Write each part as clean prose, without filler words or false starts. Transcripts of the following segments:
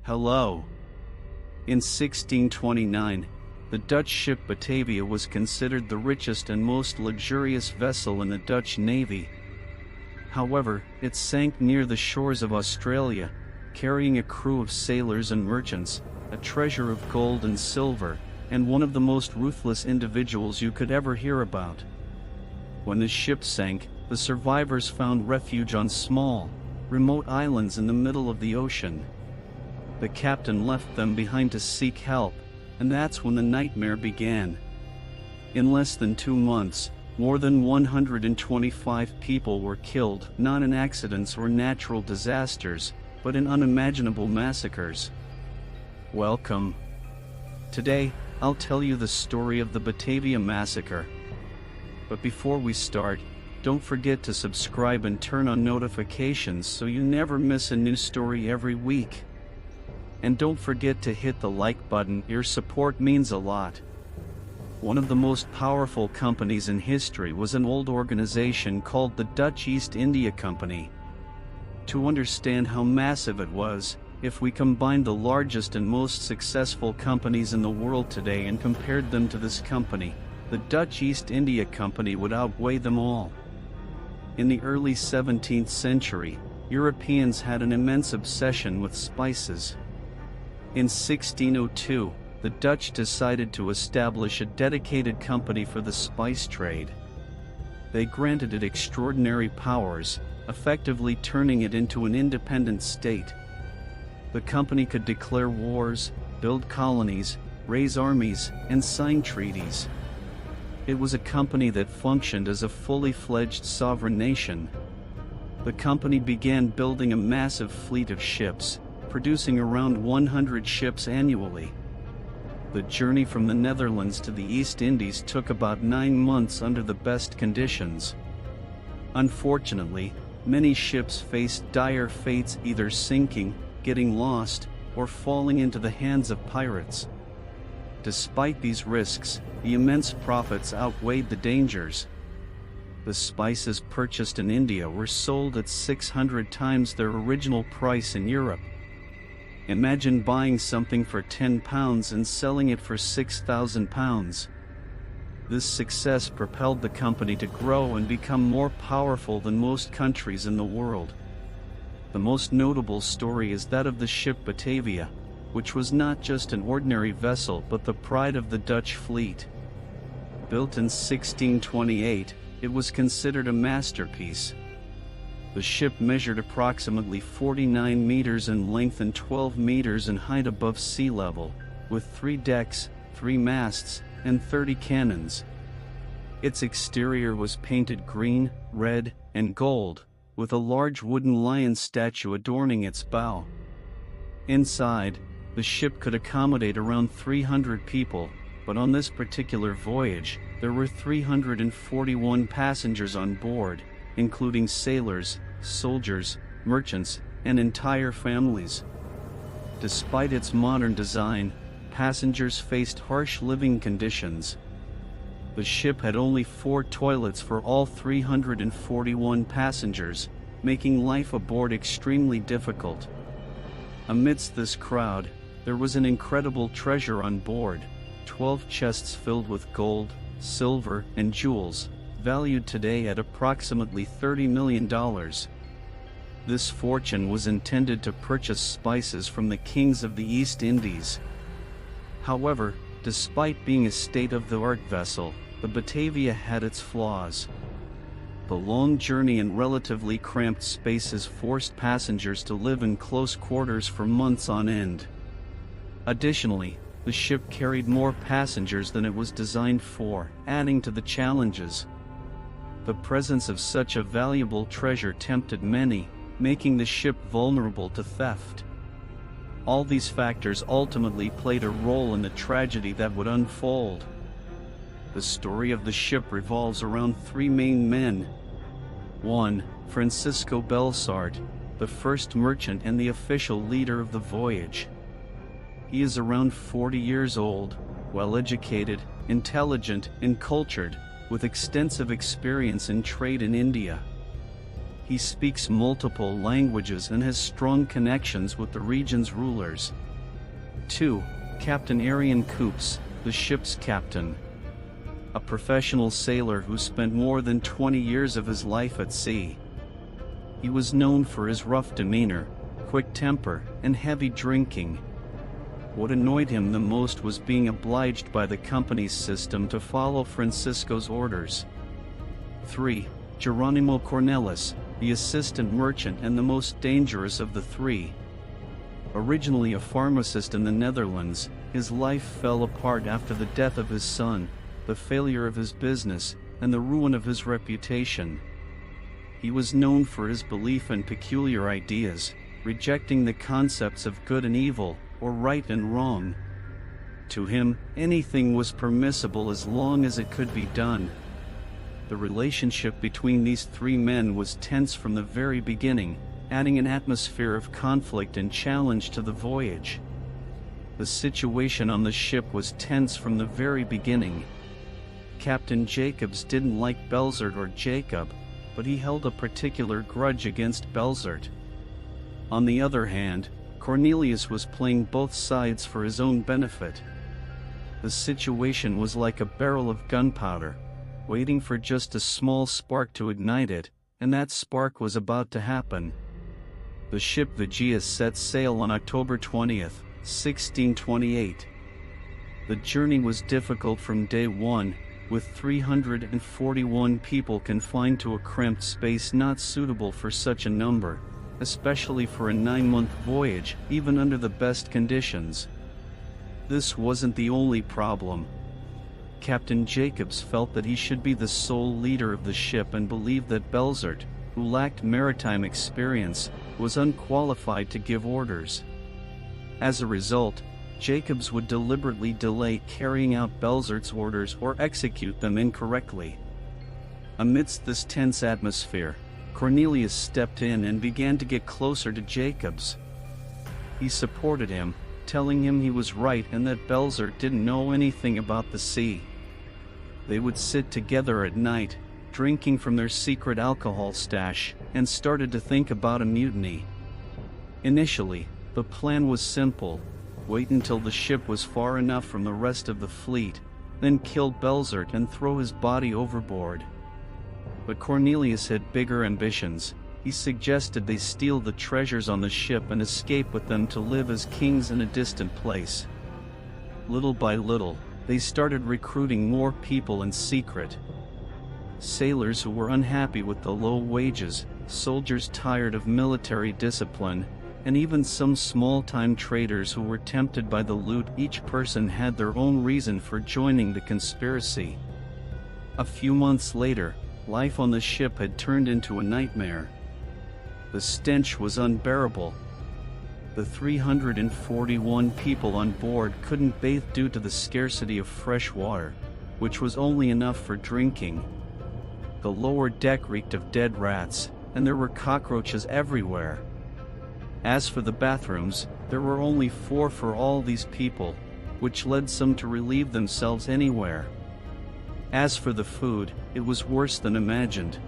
Hello. In 1629, the Dutch ship Batavia was considered the richest and most luxurious vessel in the Dutch Navy. However, it sank near the shores of Australia, carrying a crew of sailors and merchants, a treasure of gold and silver, and one of the most ruthless individuals you could ever hear about. When the ship sank, the survivors found refuge on small, remote islands in the middle of the ocean. The captain left them behind to seek help, and that's when the nightmare began. In less than 2 months, more than 125 people were killed, not in accidents or natural disasters, but in unimaginable massacres. Welcome. Today, I'll tell you the story of the Batavia Massacre. But before we start, don't forget to subscribe and turn on notifications so you never miss a new story every week. And don't forget to hit the like button, your support means a lot. One of the most powerful companies in history was an old organization called the Dutch East India Company. To understand how massive it was, if we combined the largest and most successful companies in the world today and compared them to this company, the Dutch East India Company would outweigh them all. In the early 17th century, Europeans had an immense obsession with spices. In 1602, the Dutch decided to establish a dedicated company for the spice trade. They granted it extraordinary powers, effectively turning it into an independent state. The company could declare wars, build colonies, raise armies, and sign treaties. It was a company that functioned as a fully fledged sovereign nation. The company began building a massive fleet of ships, producing around 100 ships annually. The journey from the Netherlands to the East Indies took about 9 months under the best conditions. Unfortunately, many ships faced dire fates, either sinking, getting lost, or falling into the hands of pirates. Despite these risks, the immense profits outweighed the dangers. The spices purchased in India were sold at 600 times their original price in Europe. Imagine buying something for £10 and selling it for £6,000. This success propelled the company to grow and become more powerful than most countries in the world. The most notable story is that of the ship Batavia, which was not just an ordinary vessel but the pride of the Dutch fleet. Built in 1628, it was considered a masterpiece. The ship measured approximately 49 meters in length and 12 meters in height above sea level, with 3 decks, 3 masts, and 30 cannons. Its exterior was painted green, red, and gold, with a large wooden lion statue adorning its bow. Inside, the ship could accommodate around 300 people, but on this particular voyage, there were 341 passengers on board, including sailors, soldiers, merchants, and entire families. Despite its modern design, passengers faced harsh living conditions. The ship had only 4 toilets for all 341 passengers, making life aboard extremely difficult. Amidst this crowd, there was an incredible treasure on board: 12 chests filled with gold, silver, and jewels, valued today at approximately $30 million. This fortune was intended to purchase spices from the kings of the East Indies. However, despite being a state-of-the-art vessel, the Batavia had its flaws. The long journey and relatively cramped spaces forced passengers to live in close quarters for months on end. Additionally, the ship carried more passengers than it was designed for, adding to the challenges. The presence of such a valuable treasure tempted many, making the ship vulnerable to theft. All these factors ultimately played a role in the tragedy that would unfold. The story of the ship revolves around 3 main men. 1. Francisco Belsart, the first merchant and the official leader of the voyage. He is around 40 years old, well-educated, intelligent, and cultured, with extensive experience in trade in India. He speaks multiple languages and has strong connections with the region's rulers. 2. Captain Arian Coops, the ship's captain. A professional sailor who spent more than 20 years of his life at sea. He was known for his rough demeanor, quick temper, and heavy drinking. What annoyed him the most was being obliged by the company's system to follow Francisco's orders. 3. Geronimo Cornelis, the assistant merchant and the most dangerous of the three. Originally a pharmacist in the Netherlands, his life fell apart after the death of his son, the failure of his business, and the ruin of his reputation. He was known for his belief in peculiar ideas, rejecting the concepts of good and evil, or right and wrong. To him, anything was permissible as long as it could be done. The relationship between these three men was tense from the very beginning, adding an atmosphere of conflict and challenge to the voyage. The situation on the ship was tense from the very beginning. Captain Jacobs didn't like Belzert or Jacob, but he held a particular grudge against Belzert. On the other hand, Cornelius was playing both sides for his own benefit. The situation was like a barrel of gunpowder, waiting for just a small spark to ignite it, and that spark was about to happen. The ship Vigias set sail on October 20th, 1628. The journey was difficult from day one, with 341 people confined to a cramped space not suitable for such a number, especially for a 9-month voyage, even under the best conditions. This wasn't the only problem. Captain Jacobs felt that he should be the sole leader of the ship and believed that Belzert, who lacked maritime experience, was unqualified to give orders. As a result, Jacobs would deliberately delay carrying out Belzert's orders or execute them incorrectly. Amidst this tense atmosphere, Cornelius stepped in and began to get closer to Jacobs. He supported him, telling him he was right and that Belzert didn't know anything about the sea. They would sit together at night, drinking from their secret alcohol stash, and started to think about a mutiny. Initially, the plan was simple: wait until the ship was far enough from the rest of the fleet, then kill Belzert and throw his body overboard. But Cornelius had bigger ambitions. He suggested they steal the treasures on the ship and escape with them to live as kings in a distant place. Little by little, they started recruiting more people in secret. Sailors who were unhappy with the low wages, soldiers tired of military discipline, and even some small-time traders who were tempted by the loot. Each person had their own reason for joining the conspiracy. A few months later, life on the ship had turned into a nightmare. The stench was unbearable. The 341 people on board couldn't bathe due to the scarcity of fresh water, which was only enough for drinking. The lower deck reeked of dead rats, and there were cockroaches everywhere. As for the bathrooms, there were only 4 for all these people, which led some to relieve themselves anywhere. As for the food, it was worse than imagined.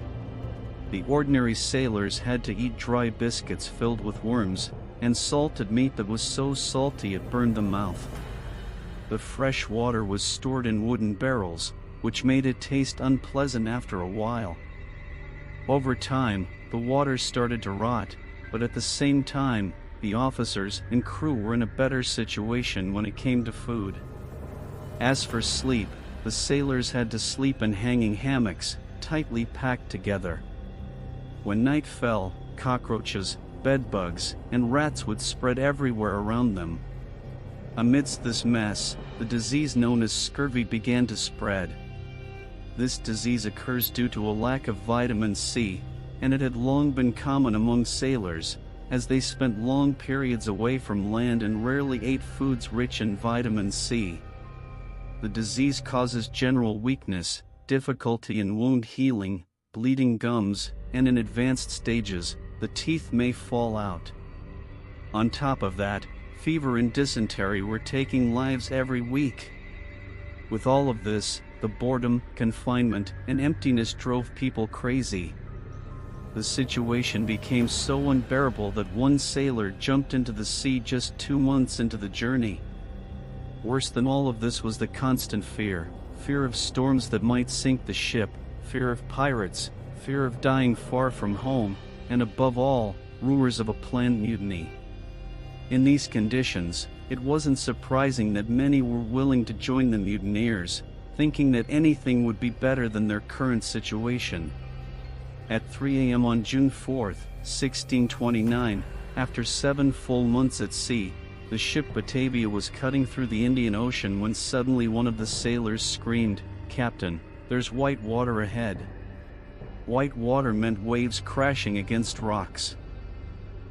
The ordinary sailors had to eat dry biscuits filled with worms, and salted meat that was so salty it burned the mouth. The fresh water was stored in wooden barrels, which made it taste unpleasant after a while. Over time, the water started to rot, but at the same time, the officers and crew were in a better situation when it came to food. As for sleep, the sailors had to sleep in hanging hammocks, tightly packed together. When night fell, cockroaches, bedbugs, and rats would spread everywhere around them. Amidst this mess, the disease known as scurvy began to spread. This disease occurs due to a lack of vitamin C, and it had long been common among sailors, as they spent long periods away from land and rarely ate foods rich in vitamin C. The disease causes general weakness, difficulty in wound healing, bleeding gums, and in advanced stages, the teeth may fall out. On top of that, fever and dysentery were taking lives every week. With all of this, the boredom, confinement, and emptiness drove people crazy. The situation became so unbearable that one sailor jumped into the sea just 2 months into the journey. Worse than all of this was the constant fear of storms that might sink the ship, fear of pirates, fear of dying far from home, and above all, rumors of a planned mutiny. In these conditions, it wasn't surprising that many were willing to join the mutineers, thinking that anything would be better than their current situation. At 3 a.m. on June 4, 1629, after 7 full months at sea, the ship Batavia was cutting through the Indian Ocean when suddenly one of the sailors screamed, "Captain, there's white water ahead." White water meant waves crashing against rocks.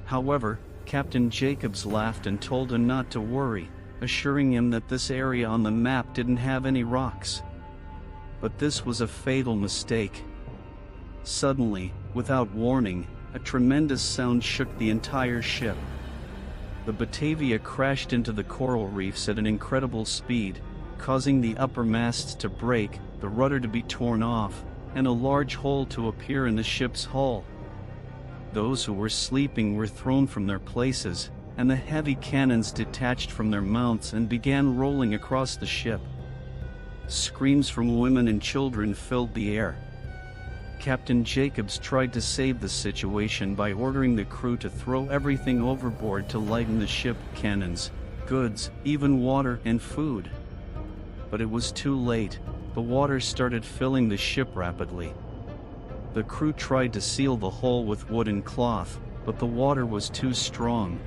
However, Captain Jacobs laughed and told him not to worry, assuring him that this area on the map didn't have any rocks. But this was a fatal mistake. Suddenly, without warning, a tremendous sound shook the entire ship. The Batavia crashed into the coral reefs at an incredible speed, causing the upper masts to break, the rudder to be torn off, and a large hole to appear in the ship's hull. Those who were sleeping were thrown from their places, and the heavy cannons detached from their mounts and began rolling across the ship. Screams from women and children filled the air. Captain Jacobs tried to save the situation by ordering the crew to throw everything overboard to lighten the ship: cannons, goods, even water and food. But it was too late. The water started filling the ship rapidly. The crew tried to seal the hole with wood and cloth, but the water was too strong.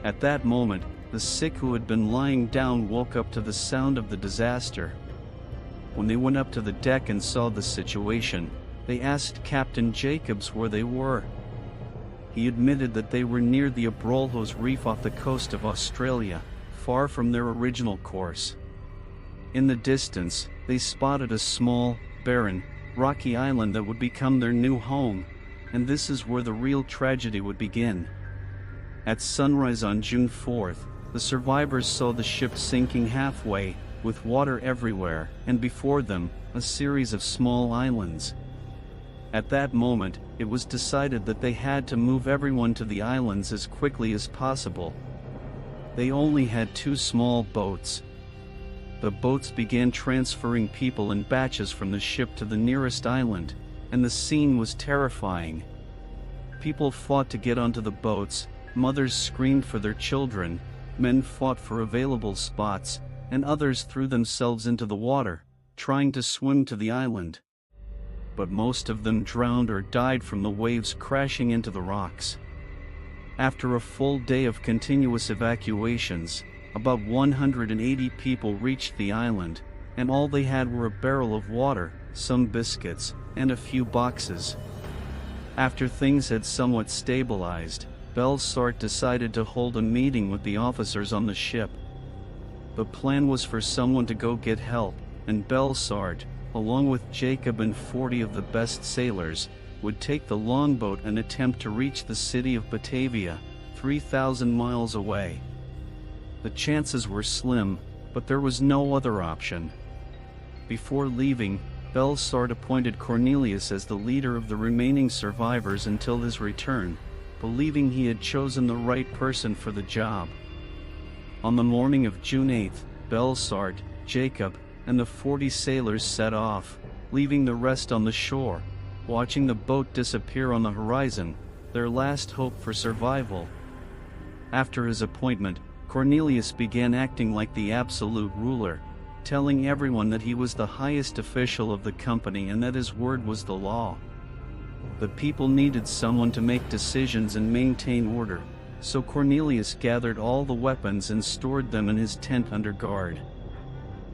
At that moment, the sick who had been lying down woke up to the sound of the disaster. When they went up to the deck and saw the situation, they asked Captain Jacobs where they were. He admitted that they were near the Abrolhos Reef off the coast of Australia, far from their original course. In the distance, they spotted a small, barren, rocky island that would become their new home, and this is where the real tragedy would begin. At sunrise on June 4th, the survivors saw the ship sinking halfway, with water everywhere, and before them, a series of small islands. At that moment, it was decided that they had to move everyone to the islands as quickly as possible. They only had 2 small boats. The boats began transferring people in batches from the ship to the nearest island, and the scene was terrifying. People fought to get onto the boats, mothers screamed for their children, men fought for available spots, and others threw themselves into the water, trying to swim to the island. But most of them drowned or died from the waves crashing into the rocks. After a full day of continuous evacuations, about 180 people reached the island, and all they had were a barrel of water, some biscuits, and a few boxes. After things had somewhat stabilized, Belsart decided to hold a meeting with the officers on the ship. The plan was for someone to go get help, and Belsart, along with Jacob and 40 of the best sailors, would take the longboat and attempt to reach the city of Batavia, 3,000 miles away. The chances were slim, but there was no other option. Before leaving, Belsart appointed Cornelius as the leader of the remaining survivors until his return, believing he had chosen the right person for the job. On the morning of June 8th, Belsart, Jacob, and the 40 sailors set off, leaving the rest on the shore, watching the boat disappear on the horizon, their last hope for survival. After his appointment, Cornelius began acting like the absolute ruler, telling everyone that he was the highest official of the company and that his word was the law. The people needed someone to make decisions and maintain order, so Cornelius gathered all the weapons and stored them in his tent under guard.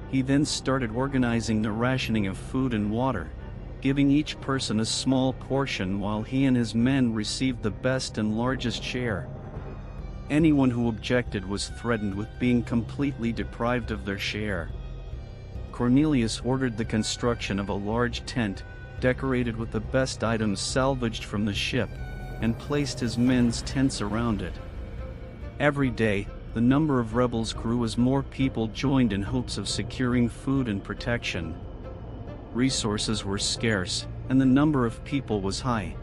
He then started organizing the rationing of food and water, giving each person a small portion while he and his men received the best and largest share. Anyone who objected was threatened with being completely deprived of their share. Cornelius ordered the construction of a large tent, decorated with the best items salvaged from the ship, and placed his men's tents around it. Every day, the number of rebels grew as more people joined in hopes of securing food and protection. Resources were scarce, and the number of people was high.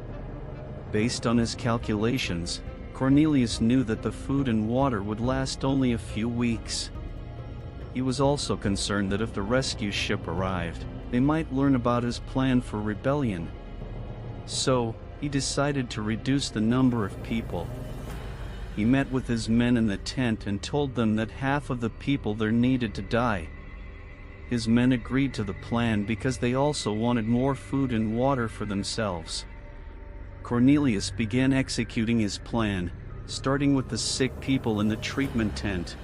Based on his calculations, Cornelius knew that the food and water would last only a few weeks. He was also concerned that if the rescue ship arrived, they might learn about his plan for rebellion. So, he decided to reduce the number of people. He met with his men in the tent and told them that half of the people there needed to die. His men agreed to the plan because they also wanted more food and water for themselves. Cornelius began executing his plan, starting with the sick people in the treatment tent.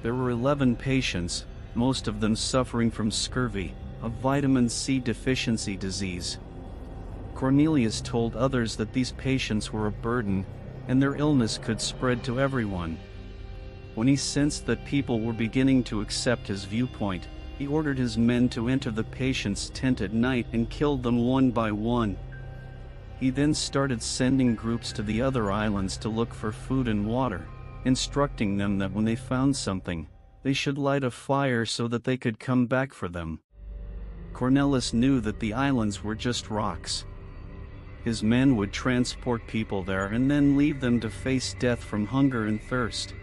There were 11 patients, most of them suffering from scurvy, a vitamin C deficiency disease. Cornelius told others that these patients were a burden, and their illness could spread to everyone. When he sensed that people were beginning to accept his viewpoint, he ordered his men to enter the patient's tent at night and kill them one by one. He then started sending groups to the other islands to look for food and water, instructing them that when they found something, they should light a fire so that they could come back for them. Cornelius knew that the islands were just rocks. His men would transport people there and then leave them to face death from hunger and thirst.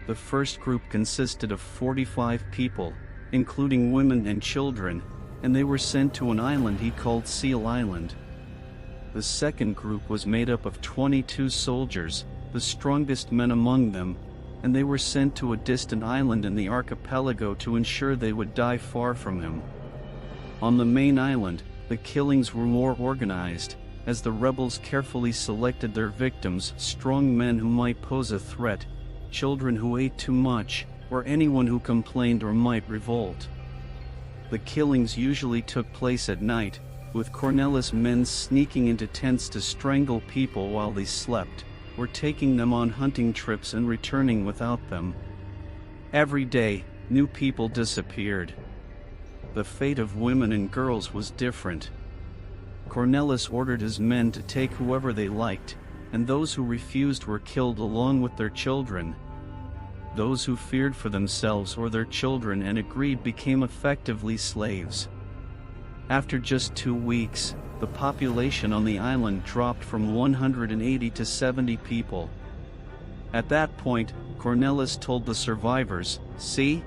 The first group consisted of 45 people, including women and children, and they were sent to an island he called Seal Island. The second group was made up of 22 soldiers, the strongest men among them, and they were sent to a distant island in the archipelago to ensure they would die far from him. On the main island, the killings were more organized, as the rebels carefully selected their victims, strong men who might pose a threat, children who ate too much, or anyone who complained or might revolt. The killings usually took place at night, with Cornelius' men sneaking into tents to strangle people while they slept, or taking them on hunting trips and returning without them. Every day, new people disappeared. The fate of women and girls was different. Cornelius ordered his men to take whoever they liked, and those who refused were killed along with their children. Those who feared for themselves or their children and agreed became effectively slaves. After just 2 weeks, the population on the island dropped from 180 to 70 people. At that point, Cornelius told the survivors, "See?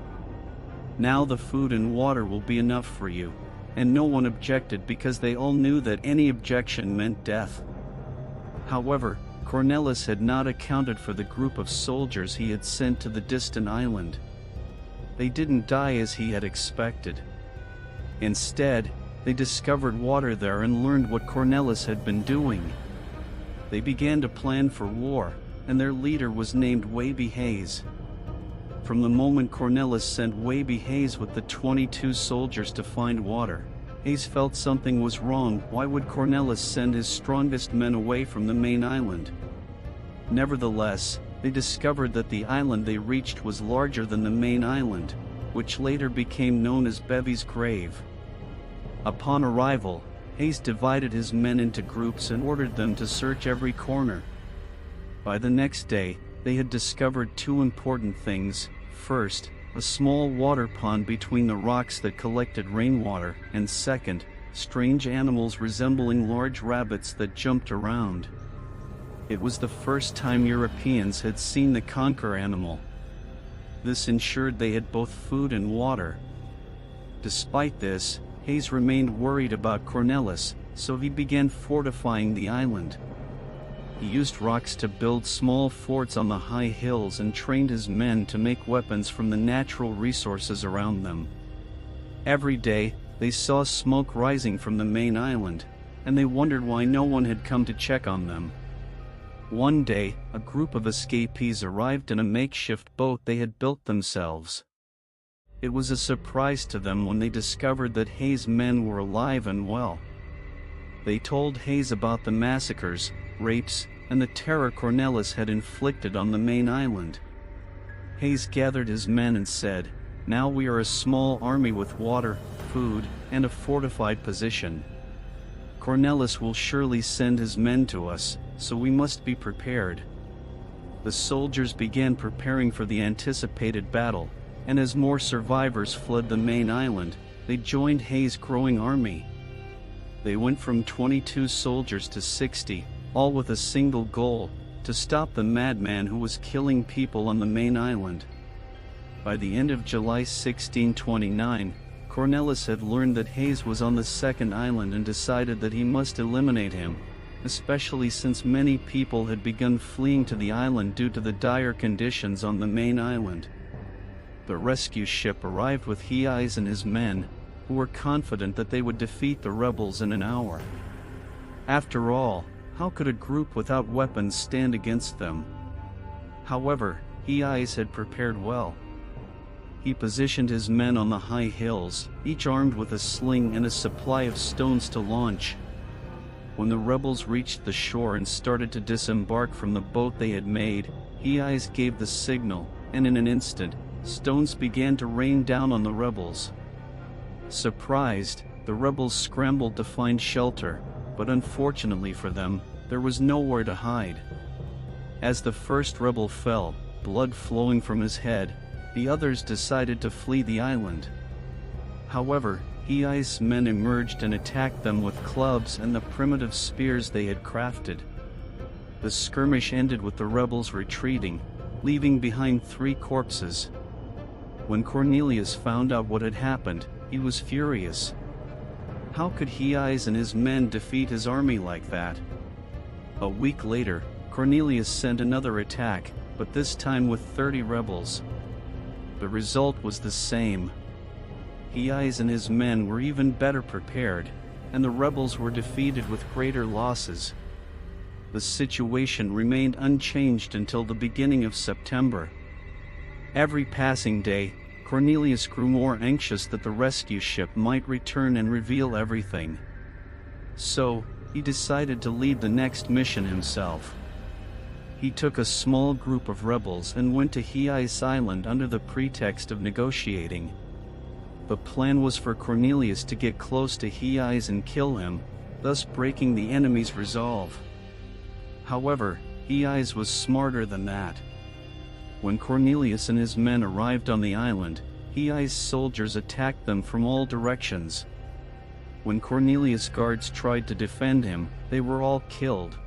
Now the food and water will be enough for you," and no one objected because they all knew that any objection meant death. However, Cornelius had not accounted for the group of soldiers he had sent to the distant island. They didn't die as he had expected. Instead, they discovered water there and learned what Cornelius had been doing. They began to plan for war, and their leader was named Waby Hayes. From the moment Cornelius sent Waby Hayes with the 22 soldiers to find water, Hayes felt something was wrong. Why would Cornelius send his strongest men away from the main island? Nevertheless, they discovered that the island they reached was larger than the main island, which later became known as Bevy's Grave. Upon arrival, Hayes divided his men into groups and ordered them to search every corner. By the next day, they had discovered 2 important things. First, a small water pond between the rocks that collected rainwater, and second, strange animals resembling large rabbits that jumped around. It was the first time Europeans had seen the conker animal. This ensured they had both food and water. Despite this, Hayes remained worried about Cornelius, so he began fortifying the island. He used rocks to build small forts on the high hills and trained his men to make weapons from the natural resources around them. Every day, they saw smoke rising from the main island, and they wondered why no one had come to check on them. One day, a group of escapees arrived in a makeshift boat they had built themselves. It was a surprise to them when they discovered that Hayes' men were alive and well. They told Hayes about the massacres, rapes, and the terror Cornelius had inflicted on the main island. Hayes gathered his men and said, "Now we are a small army with water, food, and a fortified position. Cornelius will surely send his men to us, so we must be prepared." The soldiers began preparing for the anticipated battle, and as more survivors fled the main island, they joined Hayes' growing army. They went from 22 soldiers to 60, all with a single goal: to stop the madman who was killing people on the main island. By the end of July 1629, Cornelis had learned that Hayes was on the second island and decided that he must eliminate him, especially since many people had begun fleeing to the island due to the dire conditions on the main island. The rescue ship arrived with Hayes and his men, who were confident that they would defeat the rebels in an hour. After all, how could a group without weapons stand against them? However, Hayes had prepared well. He positioned his men on the high hills, each armed with a sling and a supply of stones to launch. When the rebels reached the shore and started to disembark from the boat they had made, Hayes gave the signal, and in an instant, stones began to rain down on the rebels. Surprised, the rebels scrambled to find shelter, but unfortunately for them, there was nowhere to hide. As the first rebel fell, blood flowing from his head, the others decided to flee the island. However, Hayes' men emerged and attacked them with clubs and the primitive spears they had crafted. The skirmish ended with the rebels retreating, leaving behind 3 corpses. When Cornelius found out what had happened, he was furious. How could Hayes and his men defeat his army like that? A week later, Cornelius sent another attack, but this time with 30 rebels. The result was the same. Hayes and his men were even better prepared, and the rebels were defeated with greater losses. The situation remained unchanged until the beginning of September. Every passing day, Cornelius grew more anxious that the rescue ship might return and reveal everything. So, he decided to lead the next mission himself. He took a small group of rebels and went to Hayes Island under the pretext of negotiating. The plan was for Cornelius to get close to Hayes and kill him, thus breaking the enemy's resolve. However, Hayes was smarter than that. When Cornelius and his men arrived on the island, Hayes' soldiers attacked them from all directions. When Cornelius' guards tried to defend him, they were all killed.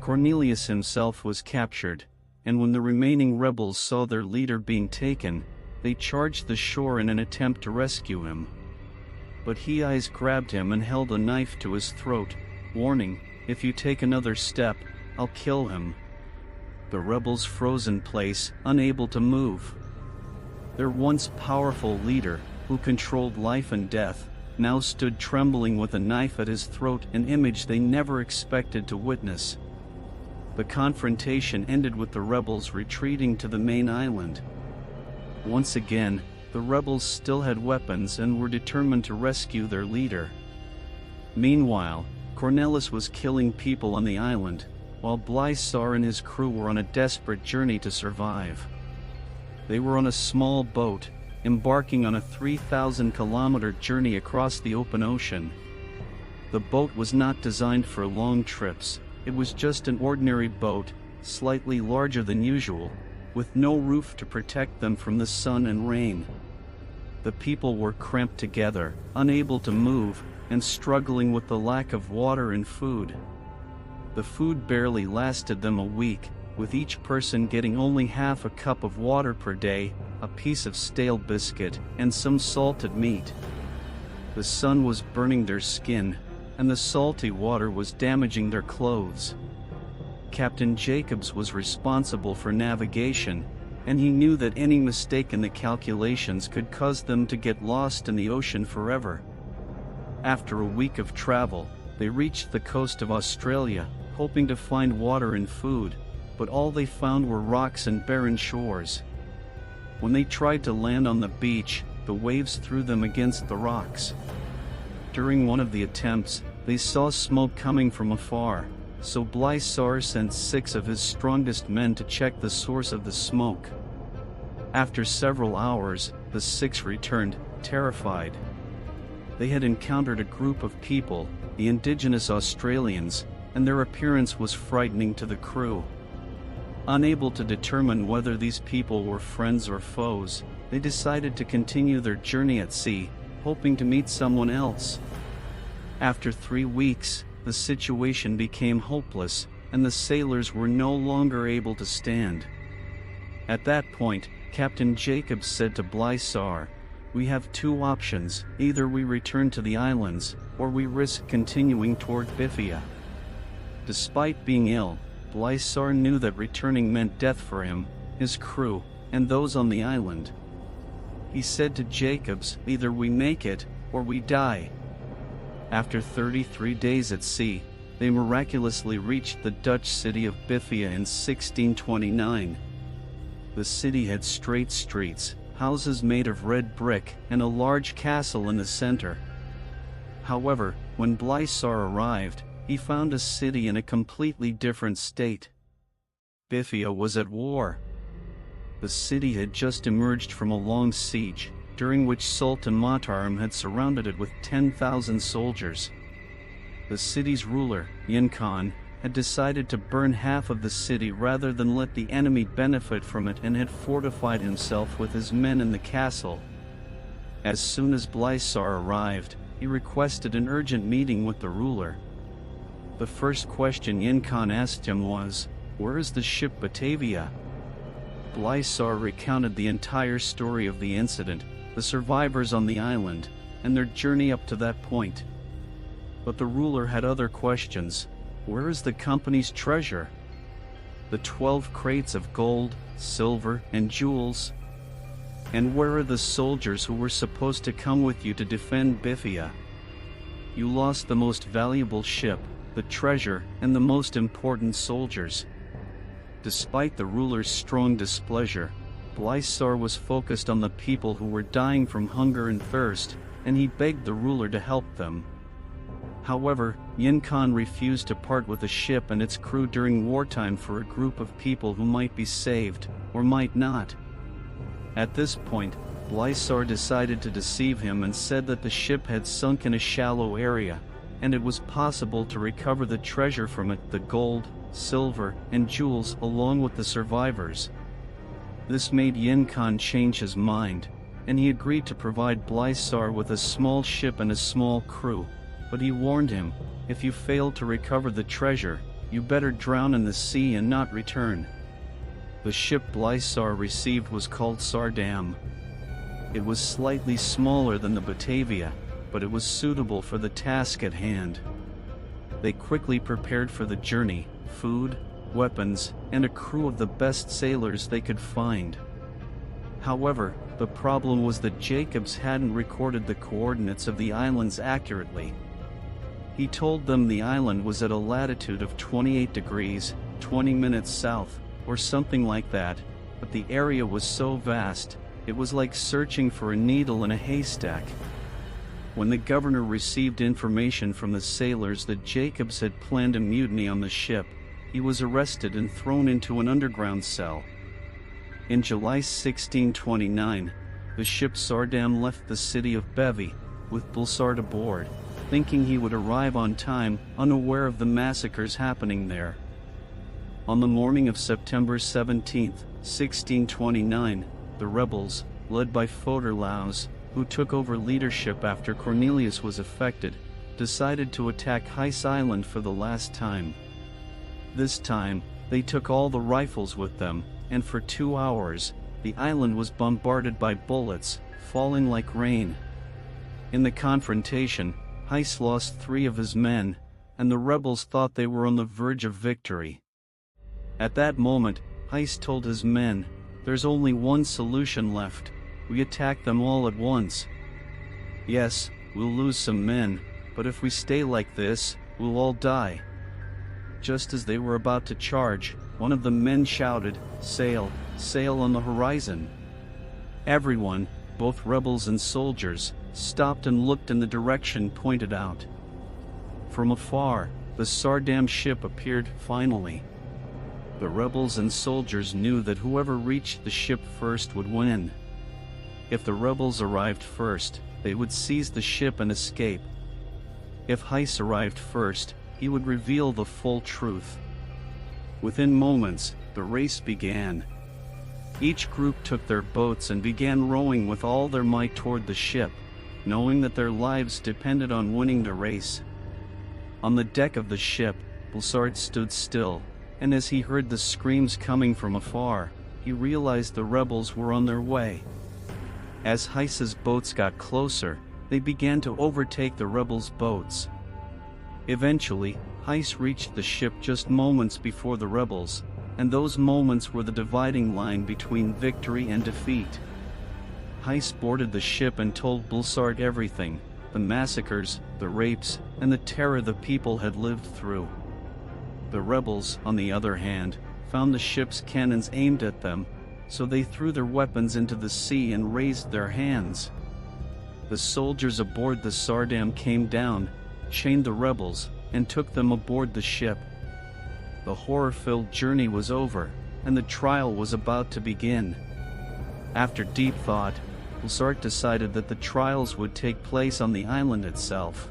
Cornelius himself was captured, and when the remaining rebels saw their leader being taken, they charged the shore in an attempt to rescue him. But Hayes grabbed him and held a knife to his throat, warning, "If you take another step, I'll kill him." The rebels froze in place, unable to move. Their once powerful leader, who controlled life and death, now stood trembling with a knife at his throat, an image they never expected to witness. The confrontation ended with the rebels retreating to the main island. Once again, the rebels still had weapons and were determined to rescue their leader. Meanwhile, Cornelis was killing people on the island, while Blysar and his crew were on a desperate journey to survive. They were on a small boat, embarking on a 3,000-kilometer journey across the open ocean. The boat was not designed for long trips. It was just an ordinary boat, slightly larger than usual, with no roof to protect them from the sun and rain. The people were cramped together, unable to move, and struggling with the lack of water and food. The food barely lasted them a week, with each person getting only half a cup of water per day, a piece of stale biscuit, and some salted meat. The sun was burning their skin, and the salty water was damaging their clothes. Captain Jacobs was responsible for navigation, and he knew that any mistake in the calculations could cause them to get lost in the ocean forever. After a week of travel, they reached the coast of Australia, hoping to find water and food, but all they found were rocks and barren shores. When they tried to land on the beach, the waves threw them against the rocks. During one of the attempts, they saw smoke coming from afar, so Blysar sent 6 of his strongest men to check the source of the smoke. After several hours, the 6 returned, terrified. They had encountered a group of people, the indigenous Australians, and their appearance was frightening to the crew. Unable to determine whether these people were friends or foes, they decided to continue their journey at sea, hoping to meet someone else. After 3 weeks, the situation became hopeless, and the sailors were no longer able to stand. At that point, Captain Jacobs said to Blysar, "We have two options: either we return to the islands, or we risk continuing toward Bithia." Despite being ill, Blysar knew that returning meant death for him, his crew, and those on the island. He said to Jacobs, "Either we make it, or we die." After 33 days at sea, they miraculously reached the Dutch city of Bithia in 1629. The city had straight streets, houses made of red brick, and a large castle in the center. However, when Blysar arrived, he found a city in a completely different state. Bithia was at war. The city had just emerged from a long siege, during which Sultan Mataram had surrounded it with 10,000 soldiers. The city's ruler, Yin Khan, had decided to burn half of the city rather than let the enemy benefit from it, and had fortified himself with his men in the castle. As soon as Blysar arrived, he requested an urgent meeting with the ruler. The first question Yin Khan asked him was, "Where is the ship Batavia?" Blysar recounted the entire story of the incident, the survivors on the island, and their journey up to that point. But the ruler had other questions. Where is the company's treasure? The 12 crates of gold, silver, and jewels? And where are the soldiers who were supposed to come with you to defend Bithia? You lost the most valuable ship, the treasure, and the most important soldiers. Despite the ruler's strong displeasure, Blysar was focused on the people who were dying from hunger and thirst, and he begged the ruler to help them. However, Yin Khan refused to part with the ship and its crew during wartime for a group of people who might be saved, or might not. At this point, Blysar decided to deceive him and said that the ship had sunk in a shallow area, and it was possible to recover the treasure from it, the gold, silver, and jewels, along with the survivors. This made Yin Khan change his mind, and he agreed to provide Blysar with a small ship and a small crew, but he warned him, "If you fail to recover the treasure, you better drown in the sea and not return." The ship Blysar received was called Sardam. It was slightly smaller than the Batavia, but it was suitable for the task at hand. They quickly prepared for the journey: food, weapons, and a crew of the best sailors they could find. However, the problem was that Jacobs hadn't recorded the coordinates of the islands accurately. He told them the island was at a latitude of 28 degrees, 20 minutes south, or something like that, but the area was so vast, it was like searching for a needle in a haystack. When the governor received information from the sailors that Jacobs had planned a mutiny on the ship, he was arrested and thrown into an underground cell. In July 1629, the ship Sardam left the city of Bevi, with Blysar aboard, thinking he would arrive on time, unaware of the massacres happening there. On the morning of September 17, 1629, the rebels, led by Foderlaus, who took over leadership after Cornelius was affected, decided to attack Heis Island for the last time. This time, they took all the rifles with them, and for 2 hours, the island was bombarded by bullets, falling like rain. In the confrontation, Heis lost 3 of his men, and the rebels thought they were on the verge of victory. At that moment, Heis told his men, "There's only one solution left. We attack them all at once. Yes, we'll lose some men, but if we stay like this, we'll all die." Just as they were about to charge, one of the men shouted, "Sail, sail on the horizon." Everyone, both rebels and soldiers, stopped and looked in the direction pointed out. From afar, the Sardam ship appeared finally. The rebels and soldiers knew that whoever reached the ship first would win. If the rebels arrived first, they would seize the ship and escape. If Heis arrived first, he would reveal the full truth. Within moments, the race began. Each group took their boats and began rowing with all their might toward the ship, knowing that their lives depended on winning the race. On the deck of the ship, Bulsart stood still, and as he heard the screams coming from afar, he realized the rebels were on their way. As Heiss's boats got closer, they began to overtake the rebels' boats. Eventually, Heiss reached the ship just moments before the rebels, and those moments were the dividing line between victory and defeat. Heiss boarded the ship and told Bulsart everything, the massacres, the rapes, and the terror the people had lived through. The rebels, on the other hand, found the ship's cannons aimed at them, so they threw their weapons into the sea and raised their hands. The soldiers aboard the Sardam came down, chained the rebels, and took them aboard the ship. The horror-filled journey was over, and the trial was about to begin. After deep thought, Bulsart decided that the trials would take place on the island itself.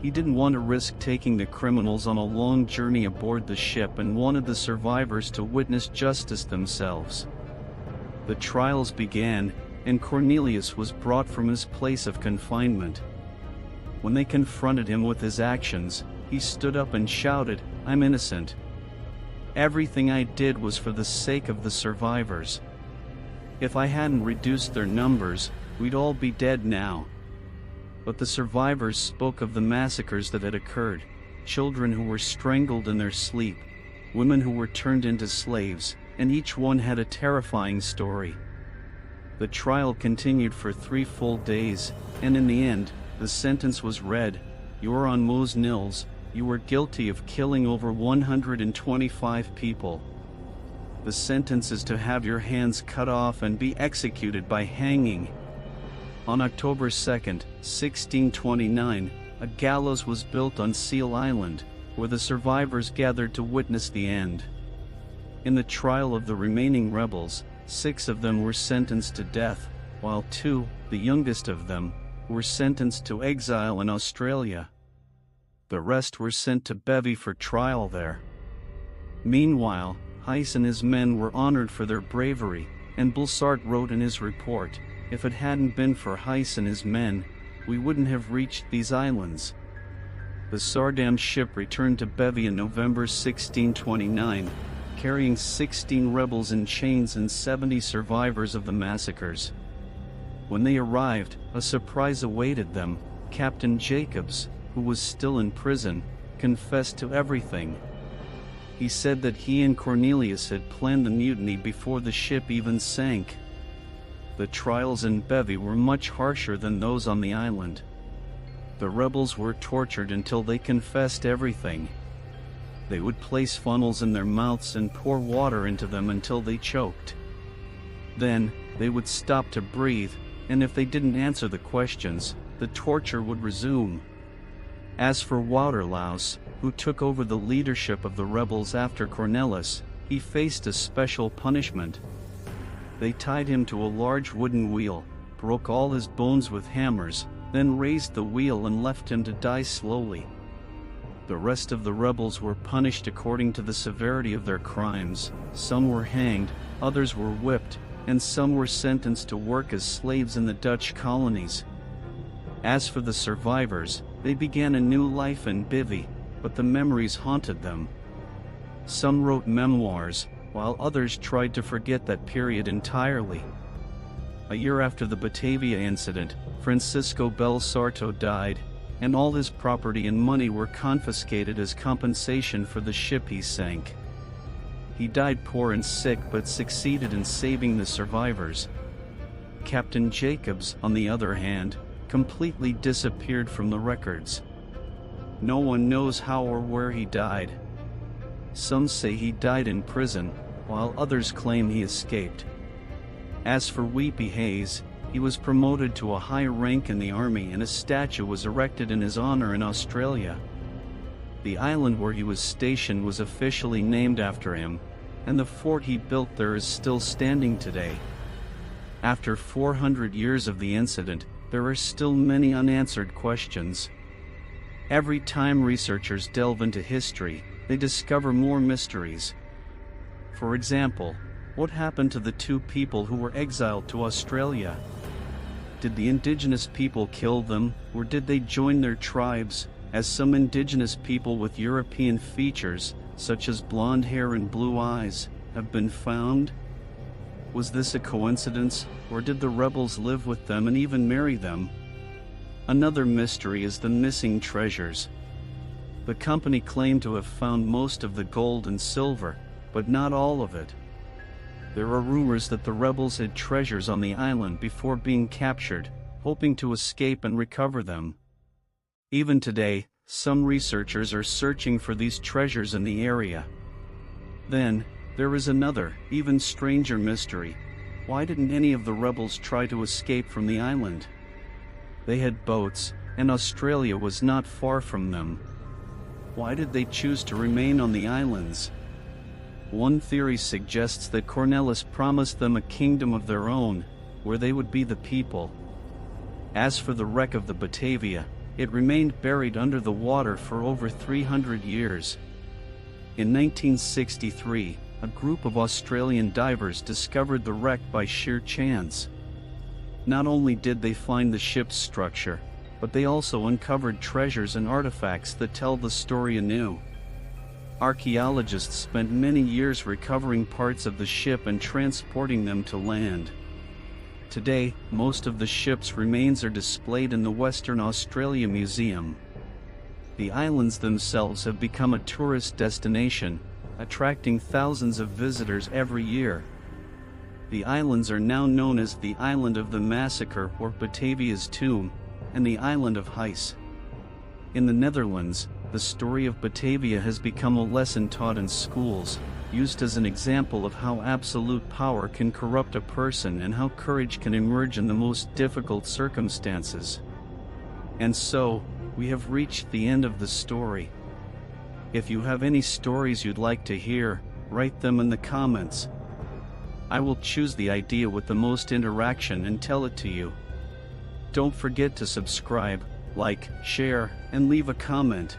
He didn't want to risk taking the criminals on a long journey aboard the ship and wanted the survivors to witness justice themselves. The trials began, and Cornelius was brought from his place of confinement. When they confronted him with his actions, he stood up and shouted, "I'm innocent. Everything I did was for the sake of the survivors. If I hadn't reduced their numbers, we'd all be dead now." But the survivors spoke of the massacres that had occurred, children who were strangled in their sleep, women who were turned into slaves, and each one had a terrifying story. The trial continued for 3 full days, and in the end, the sentence was read: "You're on Mos Nils, you were guilty of killing over 125 people. The sentence is to have your hands cut off and be executed by hanging." On October 2, 1629, a gallows was built on Seal Island, where the survivors gathered to witness the end. In the trial of the remaining rebels, 6 of them were sentenced to death, while 2, the youngest of them, were sentenced to exile in Australia. The rest were sent to Batavia for trial there. Meanwhile, Heiss and his men were honored for their bravery, and Bulsart wrote in his report, "If it hadn't been for Heiss and his men, we wouldn't have reached these islands." The Sardam ship returned to Batavia in November 1629, carrying 16 rebels in chains and 70 survivors of the massacres. When they arrived, a surprise awaited them. Captain Jacobs, who was still in prison, confessed to everything. He said that he and Cornelius had planned the mutiny before the ship even sank. The trials in Batavia were much harsher than those on the island. The rebels were tortured until they confessed everything. They would place funnels in their mouths and pour water into them until they choked. Then, they would stop to breathe, and if they didn't answer the questions, the torture would resume. As for Wouterlaus, who took over the leadership of the rebels after Cornelis, he faced a special punishment. They tied him to a large wooden wheel, broke all his bones with hammers, then raised the wheel and left him to die slowly. The rest of the rebels were punished according to the severity of their crimes. Some were hanged, others were whipped, and some were sentenced to work as slaves in the Dutch colonies. As for the survivors, they began a new life in Batavia, but the memories haunted them. Some wrote memoirs, while others tried to forget that period entirely. A year after the Batavia incident, Francisco Bel Sarto died, and all his property and money were confiscated as compensation for the ship he sank. He died poor and sick but succeeded in saving the survivors. Captain Jacobs, on the other hand, completely disappeared from the records. No one knows how or where he died. Some say he died in prison, while others claim he escaped. As for Weepy Hayes, he was promoted to a high rank in the army and a statue was erected in his honor in Australia. The island where he was stationed was officially named after him, and the fort he built there is still standing today. After 400 years of the incident, there are still many unanswered questions. Every time researchers delve into history, they discover more mysteries. For example, what happened to the 2 people who were exiled to Australia? Did the indigenous people kill them, or did they join their tribes? as some indigenous people with European features, such as blonde hair and blue eyes, have been found. Was this a coincidence, or did the rebels live with them and even marry them? Another mystery is the missing treasures. The company claimed to have found most of the gold and silver, but not all of it. There are rumors that the rebels hid treasures on the island before being captured, hoping to escape and recover them. Even today, some researchers are searching for these treasures in the area. Then, there is another, even stranger mystery. Why didn't any of the rebels try to escape from the island? They had boats, and Australia was not far from them. Why did they choose to remain on the islands? One theory suggests that Cornelis promised them a kingdom of their own, where they would be the people. As for the wreck of the Batavia, it remained buried under the water for over 300 years. In 1963, a group of Australian divers discovered the wreck by sheer chance. Not only did they find the ship's structure, but they also uncovered treasures and artifacts that tell the story anew. Archaeologists spent many years recovering parts of the ship and transporting them to land. Today, most of the ship's remains are displayed in the Western Australia Museum. The islands themselves have become a tourist destination, attracting thousands of visitors every year. The islands are now known as the Island of the Massacre or Batavia's Tomb, and the Island of Heis. In the Netherlands, the story of Batavia has become a lesson taught in schools, used as an example of how absolute power can corrupt a person and how courage can emerge in the most difficult circumstances. And so, we have reached the end of the story. If you have any stories you'd like to hear, write them in the comments. I will choose the idea with the most interaction and tell it to you. Don't forget to subscribe, like, share, and leave a comment.